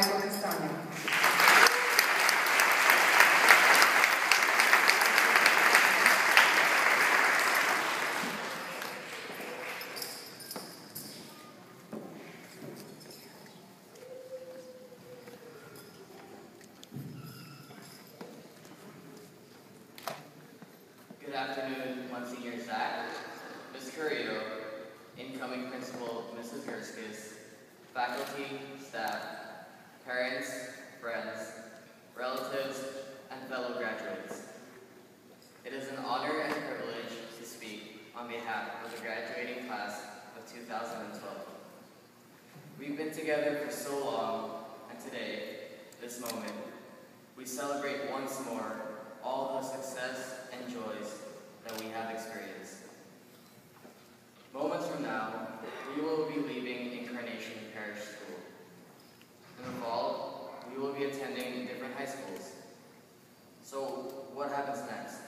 Castano. Good afternoon, Monsignor Zach, Ms. Currio, incoming principal, Mrs. Gerskis, faculty, staff, parents, friends, relatives, and fellow graduates. It is an honor and privilege to speak on behalf of the graduating class of 2012. We've been together for so long, and today, this moment, we celebrate once more all the success and joys that we have experienced. Moments from now, we will be leaving Incarnation Parish School. In the fall, we will be attending different high schools. So, what happens next?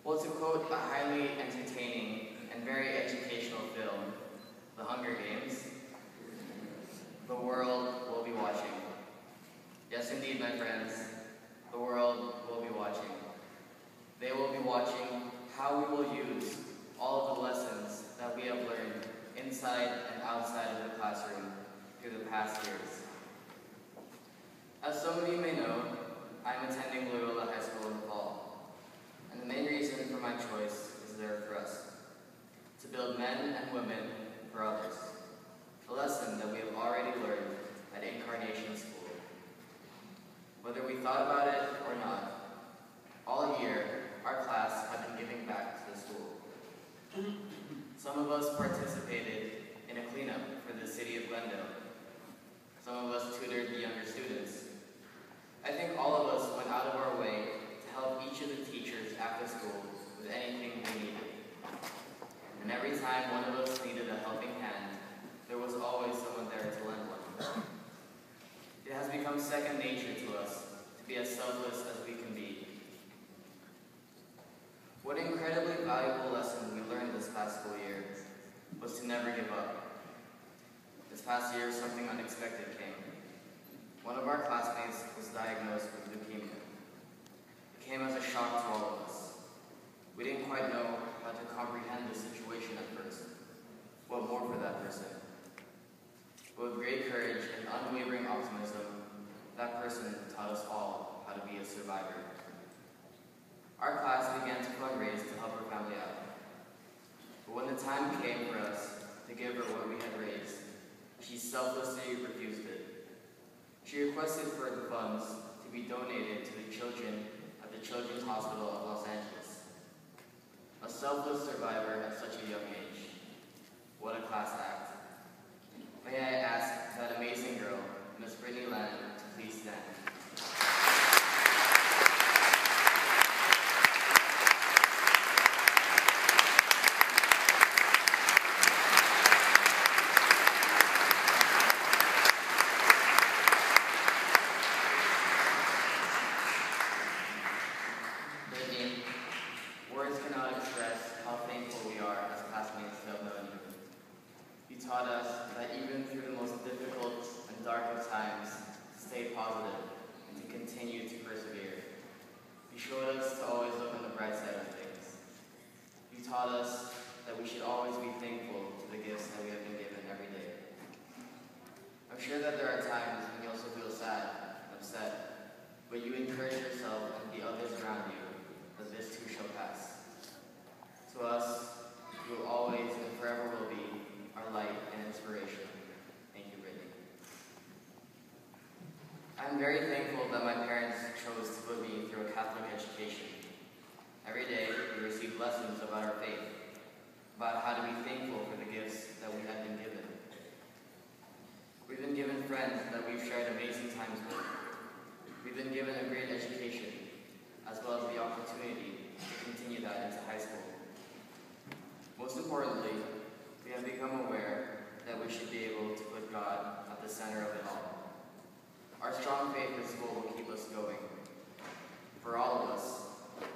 Well, to quote a highly entertaining and very educational film, The Hunger Games, the world will be watching. Yes, indeed, my friends, the world will be watching. They will be watching how we will use all of the lessons that we have learned inside and outside of the classroom through the past years. As some of you may know, I'm attending Loyola High School in the fall, and the main reason for my choice is there for us, to build men and women for others, a lesson that we have already learned at Incarnation School. Whether we thought about it or not, all year, our class have been giving back to the school. Some of us participated in a cleanup for the city of Glendale. Some of us tutored the younger students. I think all of us went out of our way to help each of the teachers after school with anything they needed. And every time one of us needed a helping hand, there was always someone there to lend one. It has become second nature to us to be as selfless as we can be. What incredibly valuable lesson we learned this past school year was to never give up. This past year, something unexpected came. One of our classmates was diagnosed with leukemia. It came as a shock to all of us. We didn't quite know how to comprehend the situation at first. What more for that person? But with great courage and unwavering optimism, that person taught us all how to be a survivor. Our class began to fundraise to help her family out. But when the time came for us to give her what we had raised, she selflessly refused it. She requested for the funds to be donated to the children at the Children's Hospital of Los Angeles. A selfless survivor at such a young age. What a class act. May I ask that amazing girl, Miss Brittany Land, to please stand. Brittany, words cannot express how thankful we are as classmates to have known you. You taught us that even through the most difficult and dark of times, to stay positive and to continue to persevere. You showed us to always look on the bright side of things. You taught us that we should always be thankful to the gifts that we have been given every day. I'm sure that there are times when you also feel sad and upset, but you encourage yourself and the others around you that this too shall pass. To us, you will always and forever will be our light and inspiration. Thank you, Brittany. I'm very thankful that my parents chose to put me through a Catholic education. Every day, we receive lessons about our faith, about how to be thankful for the gifts that we have been given. We've been given friends that we've shared amazing times with. We've been given a great education, as well as the opportunity to continue that into high school. Most importantly, we have become aware that we should be able to put God at the center of it all. Our strong faith in school will keep us going. For all of us,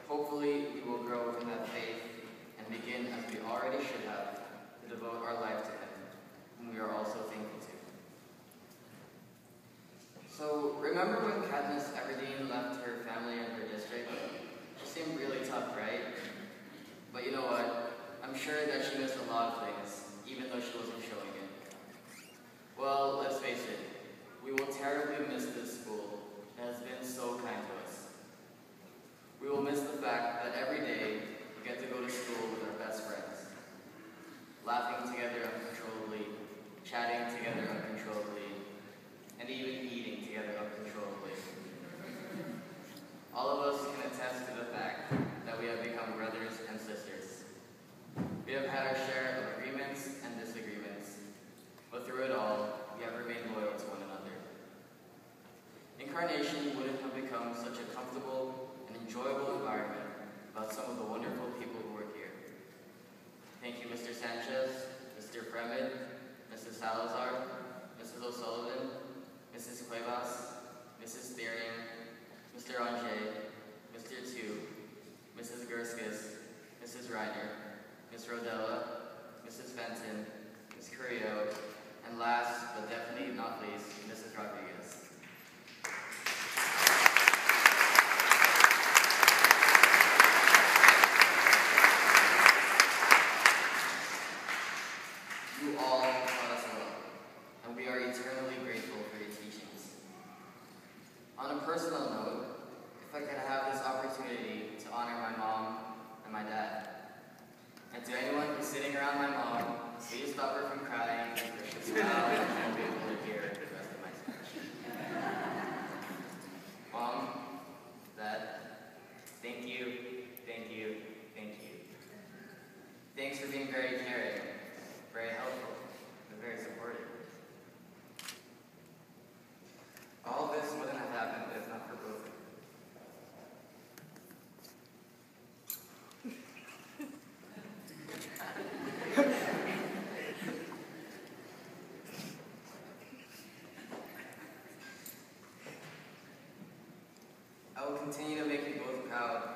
hopefully we will grow in that faith and begin, as we already should have, to devote our life to Him, whom we are also thankful to. remember when Katniss Everdeen left her family and her district? She seemed really tough, right? But you know what? I'm sure that she missed a lot of things, even though she wasn't showing it. Well, let's face it, we will terribly miss this school that has been so kind to us. We will miss the fact that every day we get to go to school with our best friends, laughing together uncontrollably, chatting together uncontrollably, and even eating together uncontrollably. All of us can attest to the fact that we have become brothers and sisters. We have had our share of agreements and disagreements, but through it all, we have remained loyal to one another. Incarnation wouldn't have become such a comfortable and enjoyable environment without some of the wonderful people who work here. Thank you, Mr. Sanchez, Mr. Fremid, Mrs. Salazar, Mrs. O'Sullivan, Mrs. Cuevas, Mrs. Therian, Mr. Ange, Mr. Tu, Mrs. Gerskis, Mrs. Reiner, Ms. Rodella, Mrs. Fenton, Ms. Carrillo, and last but definitely not least, Mrs. Rodriguez. You all taught us well, and we are eternally grateful for your teachings. On a personal note, if I could have this opportunity to honor my mom and my dad, and to anyone who's sitting around my mom, please stop her from crying because she's loud and I won't be able to hear the rest of my speech. Mom, Dad, thank you, thank you, thank you. Thanks for being very caring, very helpful, and very supportive. All this wouldn't have happened if not for both of you. I will continue to make you both proud